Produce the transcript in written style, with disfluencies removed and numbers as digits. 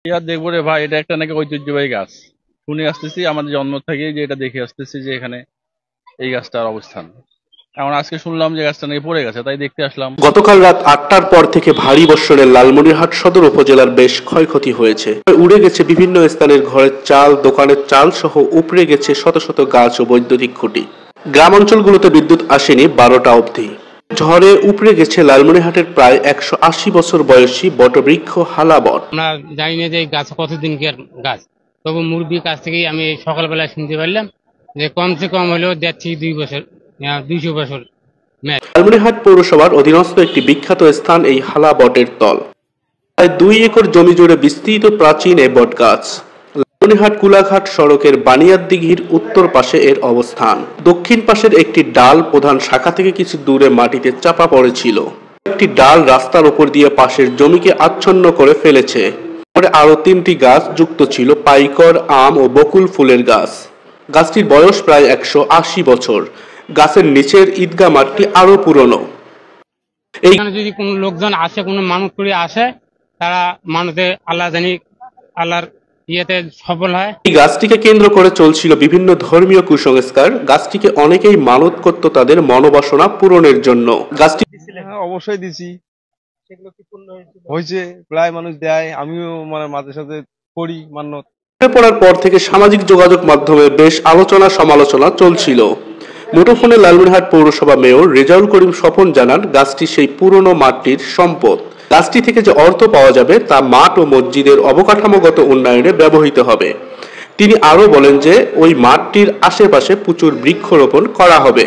আর দেখবো রে ভাই, এটা একটা নাকি ঐতিহ্যবাহী গাছ। শুনে আসতেছি আমাদের জন্ম থেকে, যে এটা দেখে আসতেছি যে এখানে এই গাছটার অবস্থান। এখন আজকে শুনলাম যে গাছটা নাকি পড়ে গেছে, তাই দেখতে আসলাম। গতকাল রাত ৮টার পর থেকে ভারী বর্ষণে লালমনিরহাট সদর উপজেলার বেশ ক্ষয়ক্ষতি হয়েছে। উড়ে গেছে বিভিন্ন স্থানের ঘরের চাল, দোকানের চাল সহ উপড়ে গেছে শত শত গাছ ও বৈদ্যুতিক খুঁটি। গ্রামাঞ্চলগুলোতে বিদ্যুৎ আসেনি ১২টা অবধি। ঝড়ে উপড়ে গেছে লালমনিরহাটের প্রায় ১৮০ বছর বয়সী বটবৃক্ষ হালা বট। আমরা জানি না যে এই গাছ কতদিনকার গাছ, তবু মুরব্বীর কাছ থেকেই আমি সকালবেলা শুনতে পারলাম যে কমসে কম হলেও ১.৫ থেকে ২ বছর, ২০০ বছর ম্যাচ। লালমনিরহাট পৌরসভার অধীনস্থ একটি বিখ্যাত স্থান এই হালা বটের তল। প্রায় ২ একর জমি জুড়ে বিস্তৃত প্রাচীন এ বটগাছ। লালমনিরহাট কুলাঘাট সড়কের বানিয়ার দিঘির উত্তর পাশে এর অবস্থান। দক্ষিণ পাশের একটি ডাল প্রধান শাখা থেকে কিছু দূরে মাটিতে চাপা পড়েছিল। একটি ডাল রাস্তার উপর দিয়ে পাশের জমিকে আচ্ছন্ন করে ফেলেছে। পরে আরো ৩টি গাছ যুক্ত ছিল পাইকর, আম ও বকুল ফুলের গাছ। গাছটির বয়স প্রায় ১৮০ বছর। গাছের নিচের ঈদগাহ মাঠটি আরো পুরনো। এই এখানে যদি কোনো লোকজন আসে, কোনো মানুষ করে আসে, তারা মানুষে আল্লাহ জানি আল্লাহর ইয়েতে সফল হয়। এই গাছটিকে কেন্দ্র করে চলছিল বিভিন্ন ধর্মীয় কুসংস্কার। গাছটিকে অনেকেই মানত করত তাদের মনোবাসনা পূরণের জন্য। গাছটি হ্যাঁ, অবশ্যই দিছি। হয়েছে, প্রায় মানুষ দেয়, আমিও মানে মাঝে সাথে করি মান্যত। পড়ার পর থেকে সামাজিক যোগাযোগ মাধ্যমে বেশ আলোচনা সমালোচনা চলছিল। মুঠোফোনে লালমনিরহাট পৌরসভা মেয়র রেজাউল করিম স্বপন জানান, গাছটি সেই পুরনো মাঠটির সম্পদ। গাছটি থেকে যে অর্থ পাওয়া যাবে তা মাঠ ও মসজিদের অবকাঠামোগত উন্নয়নে ব্যবহৃত হবে। তিনি আরও বলেন যে ওই মাঠটির আশেপাশে প্রচুর বৃক্ষরোপণ করা হবে।